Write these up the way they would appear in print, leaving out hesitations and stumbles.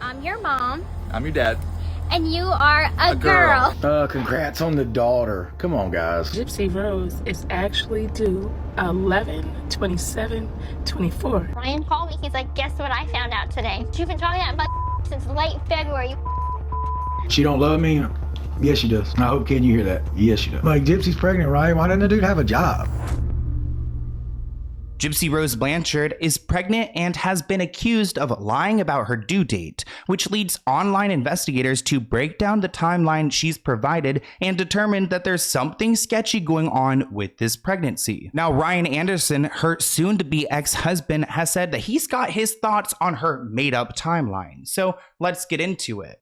I'm your mom. I'm your dad. And you are a girl. Congrats on the daughter. Come on, guys. Gypsy Rose is actually due 11/27/24. Ryan called me. He's like, guess what I found out today? You've been talking about since late February. She don't love me? Yes, she does. I hope, Ken, you hear that. Yes, she does. Like, Gypsy's pregnant, right? Why doesn't the dude have a job? Gypsy Rose Blanchard is pregnant and has been accused of lying about her due date, which leads online investigators to break down the timeline she's provided and determine that there's something sketchy going on with this pregnancy. Now, Ryan Anderson, her soon-to-be ex-husband, has said that he's got his thoughts on her made-up timeline. So let's get into it.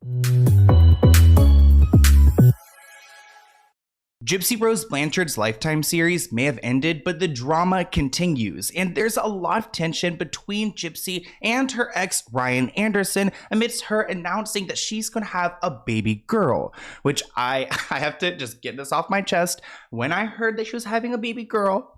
Gypsy Rose Blanchard's Lifetime series may have ended, but the drama continues, and there's a lot of tension between Gypsy and her ex Ryan Anderson amidst her announcing that she's gonna have a baby girl, which I have to just get this off my chest. When I heard that she was having a baby girl,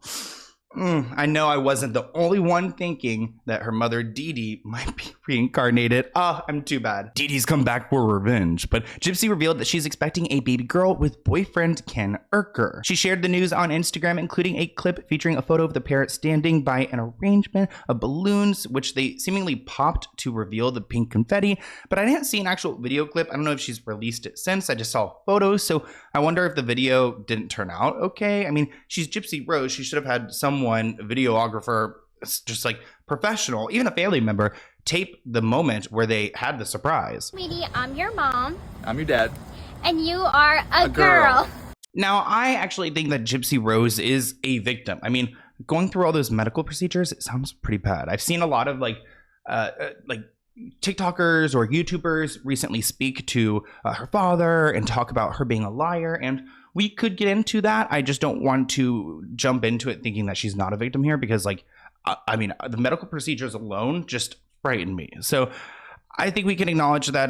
I know I wasn't the only one thinking that her mother Dee Dee might be reincarnated. I'm too bad. Dee Dee's come back for revenge. But Gypsy revealed that she's expecting a baby girl with boyfriend Ken Urker. She shared the news on Instagram, including a clip featuring a photo of the pair standing by an arrangement of balloons, which they seemingly popped to reveal the pink confetti. But I didn't see an actual video clip. I don't know if she's released it since. I just saw photos. So I wonder if the video didn't turn out okay. I mean, she's Gypsy Rose. She should have had someone, a videographer, just like professional, even a family member, tape the moment where they had the surprise. Sweetie, I'm your mom. I'm your dad. And you are a girl. Now, I actually think that Gypsy Rose is a victim. I mean, going through all those medical procedures, it sounds pretty bad. I've seen a lot of like TikTokers or YouTubers recently speak to her father and talk about her being a liar, and we could get into that. I just don't want to jump into it thinking that she's not a victim here, because like, I mean, the medical procedures alone just frighten me. So I think we can acknowledge that,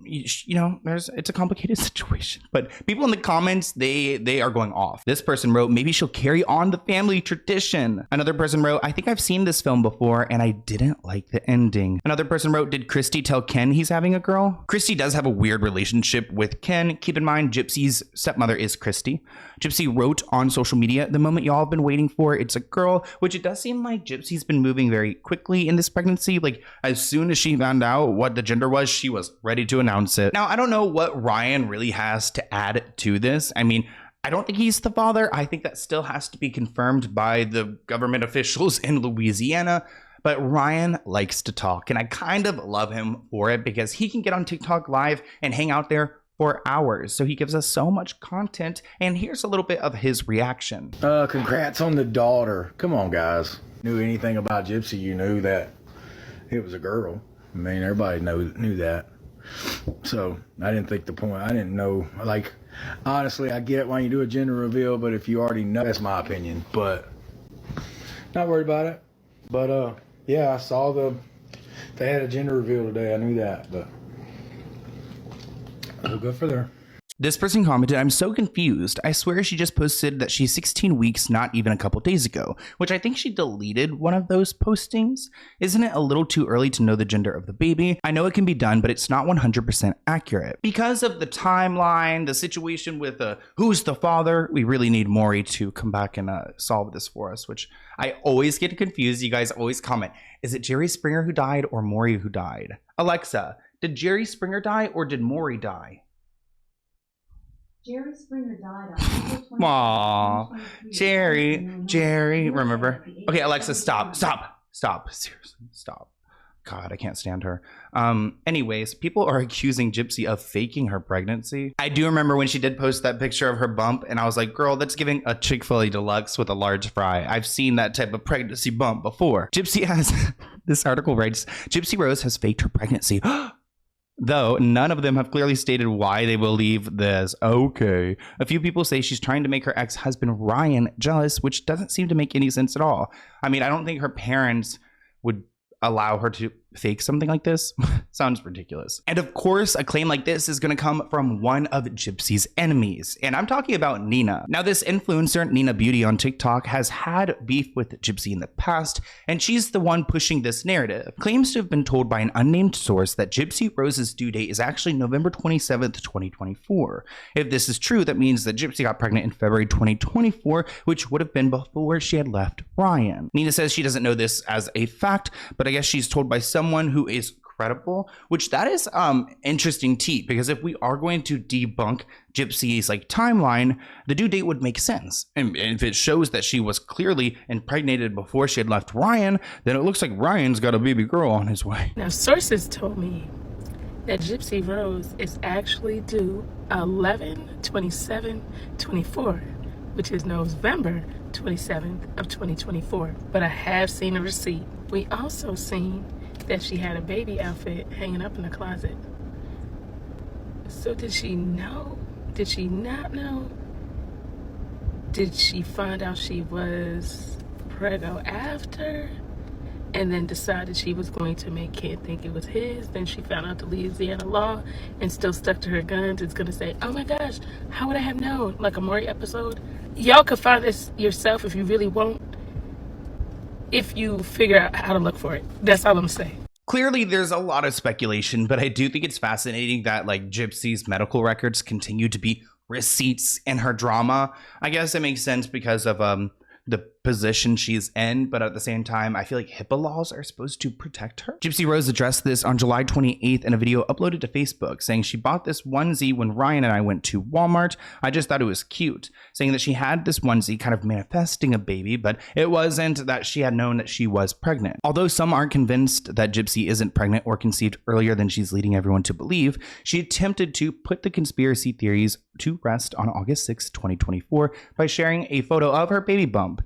you know, it's a complicated situation, but people in the comments, they are going off. This person wrote, maybe she'll carry on the family tradition. Another person wrote, I think I've seen this film before and I didn't like the ending. Another person wrote, did Christy tell Ken he's having a girl? Christy does have a weird relationship with Ken. Keep in mind, Gypsy's stepmother is Christy. Gypsy wrote on social media, the moment y'all have been waiting for, it's a girl, which it does seem like Gypsy's been moving very quickly in this pregnancy. Like, as soon as she found out what the gender was, she was ready to announce it. Now, I don't know what Ryan really has to add to this. I mean, I don't think he's the father. I think that still has to be confirmed by the government officials in Louisiana. But Ryan likes to talk, and I kind of love him for it, because he can get on TikTok live and hang out there for hours. So he gives us so much content, and here's a little bit of his reaction. Congrats on the daughter. Come on, guys. Knew anything about Gypsy, you knew that it was a girl. I mean, everybody knew that. So I didn't think the point, I didn't know, like, honestly, I get why you do a gender reveal, but if you already know, that's my opinion, but not worried about it. But yeah, I saw they had a gender reveal today. I knew that, but well, good for them. This person commented, I'm so confused. I swear she just posted that she's 16 weeks not even a couple days ago, which I think she deleted one of those postings. Isn't it a little too early to know the gender of the baby? I know it can be done, but it's not 100% accurate. Because of the timeline, the situation with who's the father, we really need Maury to come back and solve this for us, which I always get confused. You guys always comment, is it Jerry Springer who died or Maury who died? Alexa, did Jerry Springer die or did Maury die? Jerry Springer died on April 20th. Aw, Jerry, remember? Okay, Alexa, stop. Seriously, stop. God, I can't stand her. Anyways, people are accusing Gypsy of faking her pregnancy. I do remember when she did post that picture of her bump, and I was like, girl, that's giving a Chick-fil-A deluxe with a large fry. I've seen that type of pregnancy bump before. Gypsy has, this article writes, Gypsy Rose has faked her pregnancy. Though none of them have clearly stated why they believe this. Okay. A few people say she's trying to make her ex-husband Ryan jealous, which doesn't seem to make any sense at all. I mean, I don't think her parents would allow her to fake something like this? Sounds ridiculous. And of course, a claim like this is going to come from one of Gypsy's enemies. And I'm talking about Nina. Now, this influencer, Nina Beauty on TikTok, has had beef with Gypsy in the past, and she's the one pushing this narrative. Claims to have been told by an unnamed source that Gypsy Rose's due date is actually November 27th, 2024. If this is true, that means that Gypsy got pregnant in February 2024, which would have been before she had left Ryan. Nina says she doesn't know this as a fact, but I guess she's told by someone who is credible, which that is interesting tea, because if we are going to debunk Gypsy's like timeline, the due date would make sense. And if it shows that she was clearly impregnated before she had left Ryan, then it looks like Ryan's got a baby girl on his way. Now, sources told me that Gypsy Rose is actually due 11/27/24, which is November 27th of 2024. But I have seen a receipt. We also seen that she had a baby outfit hanging up in the closet. So did she know? Did she not know? Did she find out she was preggo after and then decided she was going to make Kid think it was his? Then she found out the Louisiana law and still stuck to her guns. It's gonna say, oh my gosh, how would I have known? Like a Maury episode. Y'all could find this yourself if you really want, if you figure out how to look for it. That's all I'm saying. Clearly, there's a lot of speculation, but I do think it's fascinating that like Gypsy's medical records continue to be receipts in her drama. I guess it makes sense because of the position she's in, but at the same time, I feel like HIPAA laws are supposed to protect her. Gypsy Rose addressed this on July 28th in a video uploaded to Facebook, saying she bought this onesie when Ryan and I went to Walmart. I just thought it was cute, saying that she had this onesie kind of manifesting a baby, but it wasn't that she had known that she was pregnant. Although some aren't convinced that Gypsy isn't pregnant or conceived earlier than she's leading everyone to believe, she attempted to put the conspiracy theories to rest on August 6, 2024 by sharing a photo of her baby bump,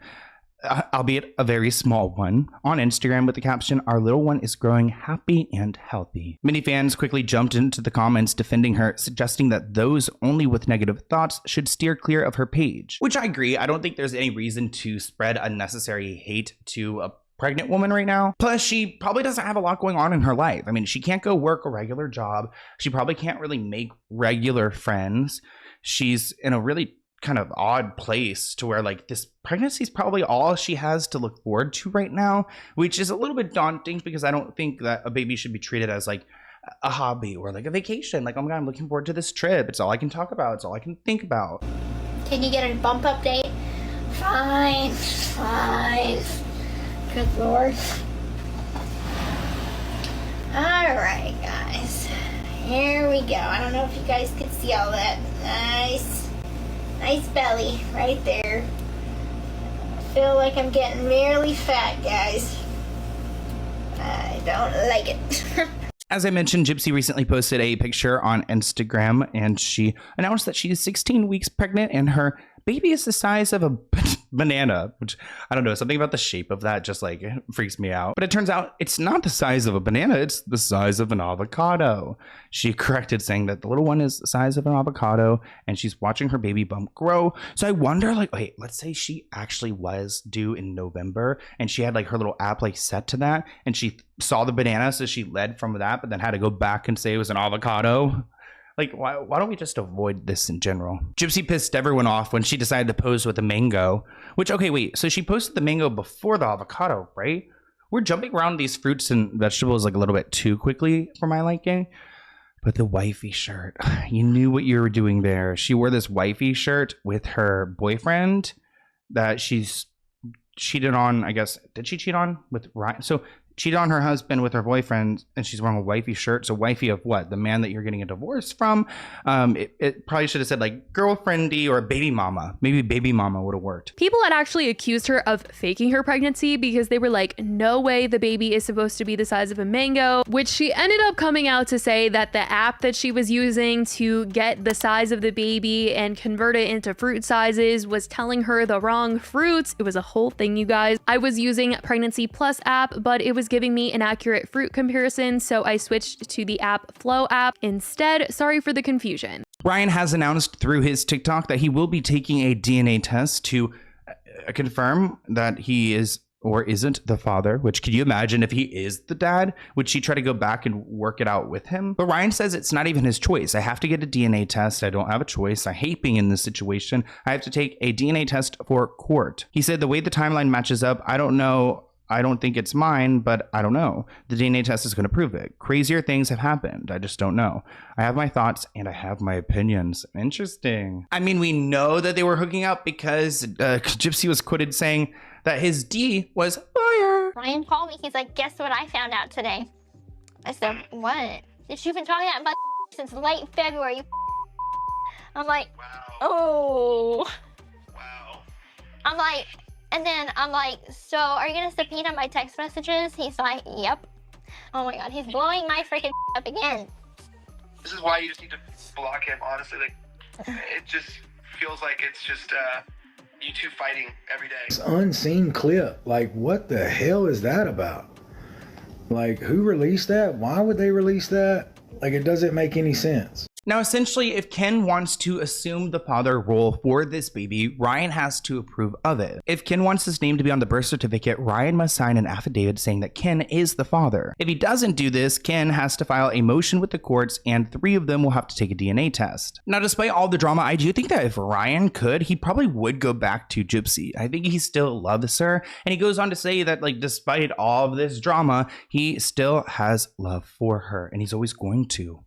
albeit a very small one, on Instagram with the caption, "Our little one is growing happy and healthy." Many fans quickly jumped into the comments defending her, suggesting that those only with negative thoughts should steer clear of her page. Which I agree. I don't think there's any reason to spread unnecessary hate to a pregnant woman right now. Plus, she probably doesn't have a lot going on in her life. I mean, she can't go work a regular job. She probably can't really make regular friends. She's in a really kind of odd place to where like this pregnancy is probably all she has to look forward to right now, which is a little bit daunting because I don't think that a baby should be treated as like a hobby or like a vacation. Like, oh my God, I'm looking forward to this trip. It's all I can talk about. It's all I can think about. Can you get a bump update? Fine. Good Lord. Alright, guys. Here we go. I don't know if you guys can see all that. Nice belly right there. I feel like I'm getting merely fat, guys. I don't like it. As I mentioned, Gypsy recently posted a picture on Instagram and she announced that she is 16 weeks pregnant and her baby is the size of a banana, which I don't know, something about the shape of that just like freaks me out. But it turns out it's not the size of a banana, it's the size of an avocado. She corrected, saying that the little one is the size of an avocado and she's watching her baby bump grow. So I wonder, like, wait, let's say she actually was due in November and she had like her little app like set to that and she saw the banana, so she led from that, but then had to go back and say it was an avocado. Like, why don't we just avoid this in general? Gypsy pissed everyone off when she decided to pose with a mango, which, okay, wait, so she posted the mango before the avocado, right? We're jumping around these fruits and vegetables like a little bit too quickly for my liking. But the wifey shirt, you knew what you were doing there. She wore this wifey shirt with her boyfriend that she's cheated on, I guess. Did she cheat on with Ryan? So cheated on her husband with her boyfriend and she's wearing a wifey shirt. So wifey of what? The man that you're getting a divorce from? It probably should have said like girlfriendy or baby mama. Maybe baby mama would have worked. People had actually accused her of faking her pregnancy because they were like, no way the baby is supposed to be the size of a mango, which she ended up coming out to say that the app that she was using to get the size of the baby and convert it into fruit sizes was telling her the wrong fruits. It was a whole thing, you guys. I was using Pregnancy Plus app, but it was giving me an accurate fruit comparison, so I switched to the app Flow app instead. Sorry for the confusion. Ryan has announced through his TikTok that he will be taking a DNA test to confirm that he is or isn't the father, which could you imagine if he is the dad? Would she try to go back and work it out with him? But Ryan says it's not even his choice. I have to get a DNA test. I don't have a choice. I hate being in this situation. I have to take a DNA test for court. He said the way the timeline matches up, I don't know. I don't think it's mine, but I don't know. The DNA test is going to prove it. Crazier things have happened. I just don't know. I have my thoughts and I have my opinions. Interesting. I mean, we know that they were hooking up because Gypsy was quoted saying that his D was fire. Ryan called me. He's like, guess what I found out today? I said, what? You've been talking about since late February. I'm like, wow. Oh. Wow. I'm like, and then I'm like, so are you going to subpoena my text messages? He's like, yep. Oh my God, he's blowing my freaking up again. This is why you just need to block him, honestly. Like, it just feels like it's just you two fighting every day. It's unseen clip. Like, what the hell is that about? Like, who released that? Why would they release that? Like, it doesn't make any sense. Now, essentially, if Ken wants to assume the father role for this baby, Ryan has to approve of it. If Ken wants his name to be on the birth certificate, Ryan must sign an affidavit saying that Ken is the father. If he doesn't do this, Ken has to file a motion with the courts, and 3 of them will have to take a DNA test. Now, despite all the drama, I do think that if Ryan could, he probably would go back to Gypsy. I think he still loves her, and he goes on to say that, like, despite all of this drama, he still has love for her, and he's always going to.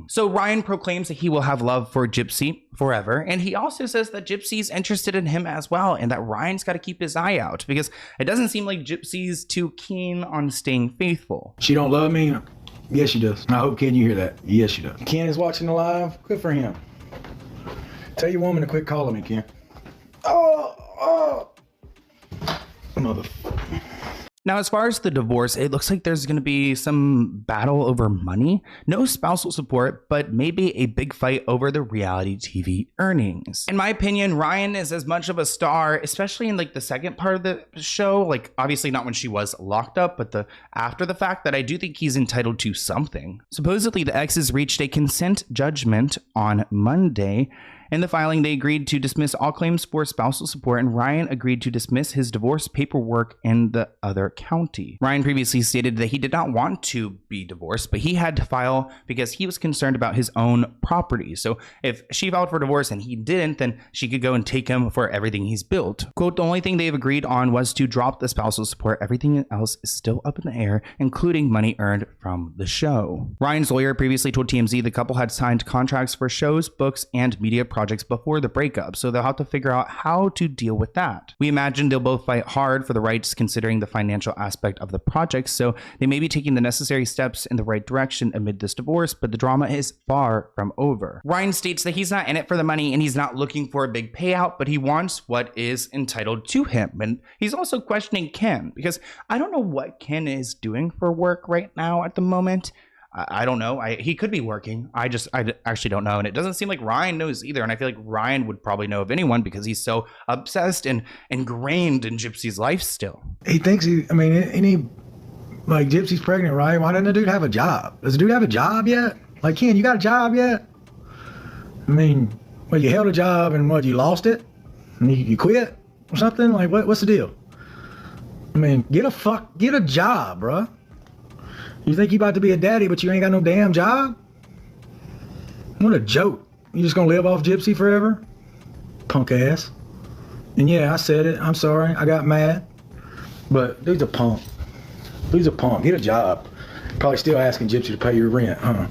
So Ryan proclaims that he will have love for Gypsy forever, and he also says that Gypsy's interested in him as well, and that Ryan's got to keep his eye out because it doesn't seem like Gypsy's too keen on staying faithful. She don't love me? Yes, she does. I hope, Ken, you hear that. Yes, she does. Ken is watching the live. Good for him. Tell your woman to quit calling me, Ken. Motherfucker. Now, as far as the divorce, it looks like there's going to be some battle over money. No spousal support, but maybe a big fight over the reality TV earnings. In my opinion, Ryan is as much of a star, especially in like the second part of the show. Like, obviously not when she was locked up, but after the fact, that I do think he's entitled to something. Supposedly, the exes reached a consent judgment on Monday. In the filing, they agreed to dismiss all claims for spousal support, and Ryan agreed to dismiss his divorce paperwork in the other county. Ryan previously stated that he did not want to be divorced, but he had to file because he was concerned about his own property. So if she filed for divorce and he didn't, then she could go and take him for everything he's built. Quote, the only thing they've agreed on was to drop the spousal support. Everything else is still up in the air, including money earned from the show. Ryan's lawyer previously told TMZ the couple had signed contracts for shows, books, and media projects before the breakup, so they'll have to figure out how to deal with that. We imagine they'll both fight hard for the rights considering the financial aspect of the project, so they may be taking the necessary steps in the right direction amid this divorce, but the drama is far from over. Ryan states that he's not in it for the money and he's not looking for a big payout, but he wants what is entitled to him. And he's also questioning Ken because I don't know what Ken is doing for work right now at the moment. I don't know. He could be working. I actually don't know. And it doesn't seem like Ryan knows either. And I feel like Ryan would probably know of anyone because he's so obsessed and ingrained in Gypsy's life still. He thinks like Gypsy's pregnant, right? Why doesn't the dude have a job? Does the dude have a job yet? Like, Ken, you got a job yet? I mean, well, you held a job and what, you lost it? And you quit or something? Like, what's the deal? I mean, get a job, bruh. You think you about to be a daddy, but you ain't got no damn job? What a joke. You just gonna live off Gypsy forever? Punk ass. And yeah, I said it. I'm sorry. I got mad. But dude's a punk. Dude's a punk. Get a job. Probably still asking Gypsy to pay your rent, huh?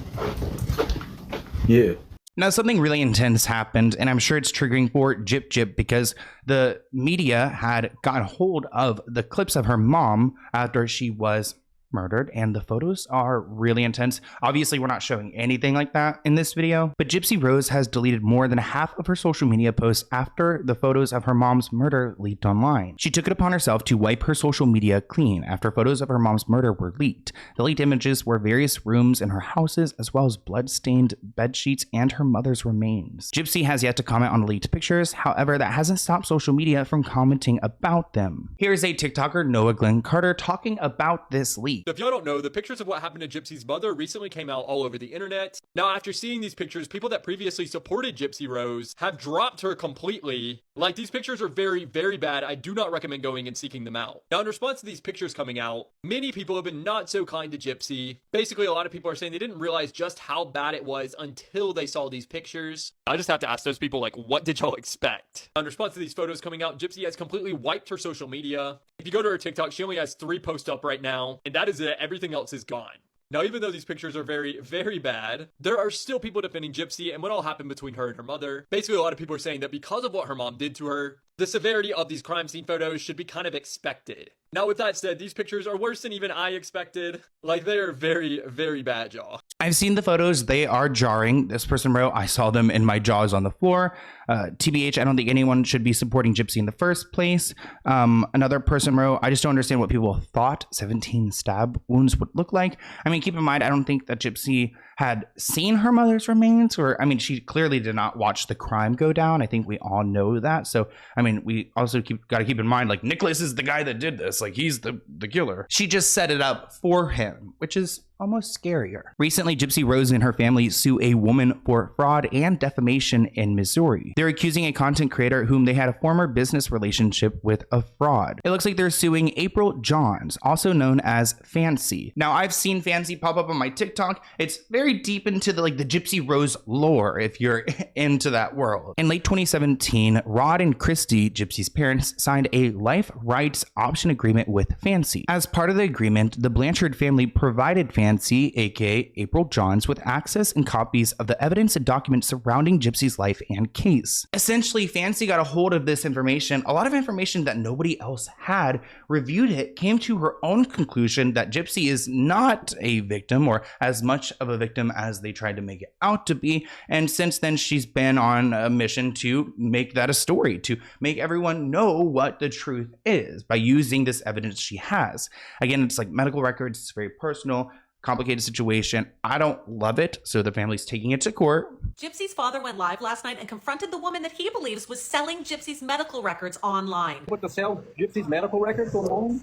Yeah. Now, something really intense happened, and I'm sure it's triggering for Gyp because the media had gotten hold of the clips of her mom after she was murdered, and the photos are really intense. Obviously, we're not showing anything like that in this video, but Gypsy Rose has deleted more than half of her social media posts after the photos of her mom's murder leaked online. She took it upon herself to wipe her social media clean after photos of her mom's murder were leaked. The leaked images were various rooms in her houses, as well as blood-stained bed sheets and her mother's remains. Gypsy has yet to comment on the leaked pictures. However, that hasn't stopped social media from commenting about them. Here's a TikToker, Noah Glenn Carter, talking about this leak. Gypsy. So if y'all don't know, the pictures of what happened to Gypsy's mother recently came out all over the internet. Now, after seeing these pictures, people that previously supported Gypsy Rose have dropped her completely. Like, these pictures are very, very bad. I do not recommend going and seeking them out. Now, in response to these pictures coming out, many people have been not so kind to Gypsy. Basically, a lot of people are saying they didn't realize just how bad it was until they saw these pictures. I just have to ask those people, like, what did y'all expect? In response to these photos coming out, Gypsy has completely wiped her social media. If you go to her TikTok, she only has 3 posts up right now, and that is it. Everything else is gone. Now, even though these pictures are very, very bad, there are still people defending Gypsy and what all happened between her and her mother. Basically, a lot of people are saying that because of what her mom did to her, the severity of these crime scene photos should be kind of expected. Now, with that said, these pictures are worse than even I expected. Like, they are very, very bad, y'all. I've seen the photos. They are jarring. This person wrote, I saw them and my jaws on the floor. TBH, I don't think anyone should be supporting Gypsy in the first place. Another person wrote, I just don't understand what people thought 17 stab wounds would look like. I mean, keep in mind, I don't think that Gypsy had seen her mother's remains, or, I mean, she clearly did not watch the crime go down. I think we all know that. So, I mean, we also got to keep in mind, like, Nicholas is the guy that did this. Like, he's the killer. She just set it up for him, which is almost scarier. Recently, Gypsy Rose and her family sue a woman for fraud and defamation in Missouri. They're accusing a content creator whom they had a former business relationship with of fraud. It looks like they're suing April Johns, also known as Fancy. Now, I've seen Fancy pop up on my TikTok. It's very deep into the Gypsy Rose lore, if you're into that world. In late 2017, Rod and Christy, Gypsy's parents, signed a life rights option agreement with Fancy. As part of the agreement, the Blanchard family provided Fancy, aka April Johns, with access and copies of the evidence and documents surrounding Gypsy's life and case. Essentially, Fancy got a hold of this information, a lot of information that nobody else had, reviewed it, came to her own conclusion that Gypsy is not a victim, or as much of a victim as they tried to make it out to be, and since then she's been on a mission to make that a story, to make everyone know what the truth is by using this evidence she has. Again, it's like medical records, it's very personal, complicated situation. I don't love it, so the family's taking it to court. Gypsy's father went live last night and confronted the woman that he believes was selling Gypsy's medical records online. What, to sell Gypsy's medical records online?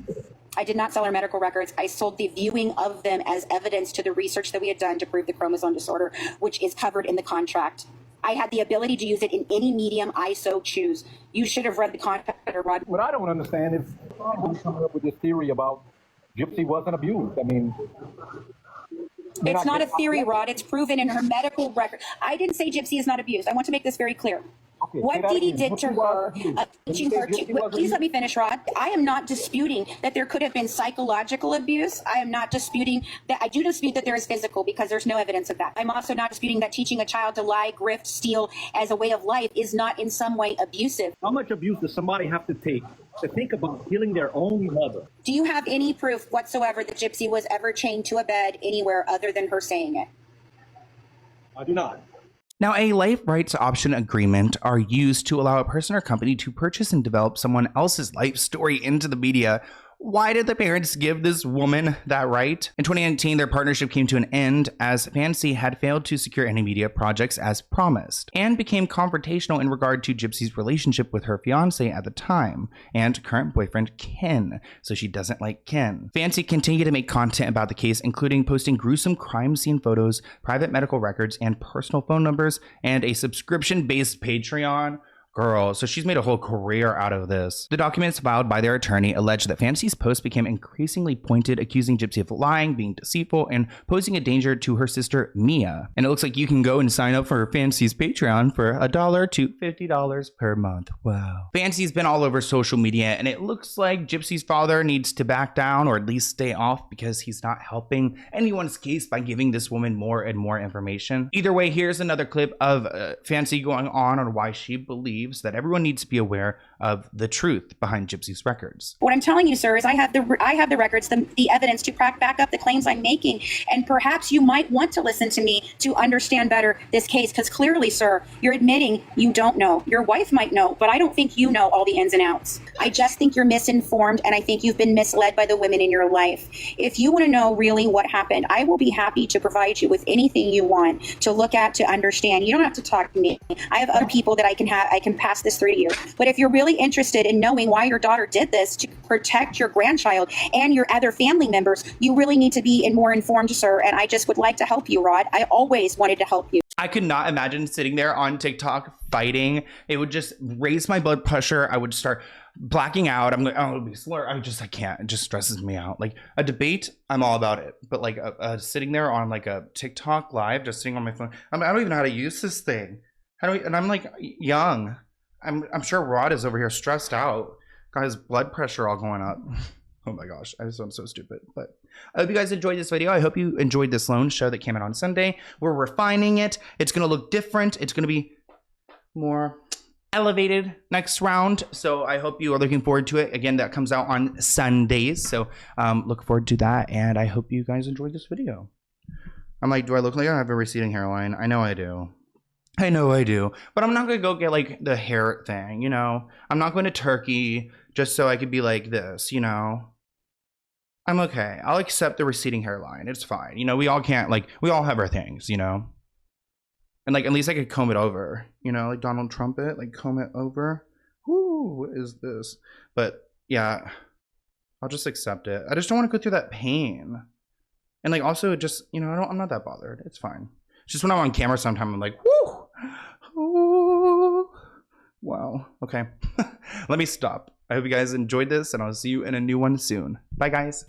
I did not sell her medical records. I sold the viewing of them as evidence to the research that we had done to prove the chromosome disorder, which is covered in the contract. I had the ability to use it in any medium I so choose. You should have read the contract, Rod. What I don't understand is who's coming up with this theory about Gypsy wasn't abused. I mean, it's not a theory, Rod. It's proven in her medical record. I didn't say Gypsy is not abused. I want to make this very clear. Okay, what Dee Dee did to her, teaching her to, please let me finish, Rod. I am not disputing that there could have been psychological abuse. I am not disputing that. I do dispute that there is physical, because there's no evidence of that. I'm also not disputing that teaching a child to lie, grift, steal as a way of life is not in some way abusive. How much abuse does somebody have to take to think about killing their own mother? Do you have any proof whatsoever that Gypsy was ever chained to a bed anywhere other than her saying it? I do not. Now, a life rights option agreement are used to allow a person or company to purchase and develop someone else's life story into the media. Why did the parents give this woman that right? In 2019, their partnership came to an end as Fancy had failed to secure any media projects as promised, and became confrontational in regard to Gypsy's relationship with her fiance at the time and current boyfriend Ken, so she doesn't like Ken. Fancy continued to make content about the case, including posting gruesome crime scene photos, private medical records, and personal phone numbers, and a subscription-based Patreon. Girl, so she's made a whole career out of this. The documents filed by their attorney allege that Fancy's posts became increasingly pointed, accusing Gypsy of lying, being deceitful, and posing a danger to her sister Mia. And it looks like you can go and sign up for Fancy's Patreon for $1 to $50 per month. Wow. Fancy's been all over social media, and it looks like Gypsy's father needs to back down, or at least stay off, because he's not helping anyone's case by giving this woman more and more information. Either way, here's another clip of Fancy going on why she believes that everyone needs to be aware of the truth behind Gypsy's records. What I'm telling you, sir, is I have the records, the evidence to back up the claims I'm making, and perhaps you might want to listen to me to understand better this case, because clearly, sir, you're admitting you don't know. Your wife might know, but I don't think you know all the ins and outs. I just think you're misinformed, and I think you've been misled by the women in your life. If you want to know really what happened, I will be happy to provide you with anything you want to look at, to understand. You don't have to talk to me. I have other people that I can even pass this through to you. But if you're really interested in knowing why your daughter did this to protect your grandchild and your other family members, you really need to be more informed, sir. And I just would like to help you, Rod. I always wanted to help you. I could not imagine sitting there on TikTok fighting. It would just raise my blood pressure. I would start blacking out. I'm like, oh, it'll be slur. I can't. It just stresses me out. Like a debate, I'm all about it. But like sitting there on like a TikTok live, just sitting on my phone. I don't even know how to use this thing. And I'm like young. I'm sure Rod is over here stressed out. Got his blood pressure all going up. Oh my gosh, I sound so stupid. But I hope you guys enjoyed this video. I hope you enjoyed this Sloan show that came out on Sunday. We're refining it. It's going to look different. It's going to be more elevated next round. So I hope you are looking forward to it. Again, that comes out on Sundays. So look forward to that. And I hope you guys enjoyed this video. I'm like, do I look like I have a receding hairline? I know I do. I know I do. But I'm not going to go get like the hair thing, you know? I'm not going to Turkey just so I could be like this, you know? I'm okay. I'll accept the receding hairline. It's fine. You know, we all can't, like, we all have our things, you know? And, like, at least I could comb it over, you know, like Donald Trump it, like, comb it over. Whoo, what is this? But, yeah, I'll just accept it. I just don't want to go through that pain. And, like, also just, you know, I'm not that bothered. It's fine. It's just when I'm on camera sometime, I'm like, whoo, ooh, wow. Okay, let me stop. I hope you guys enjoyed this, and I'll see you in a new one soon. Bye, guys.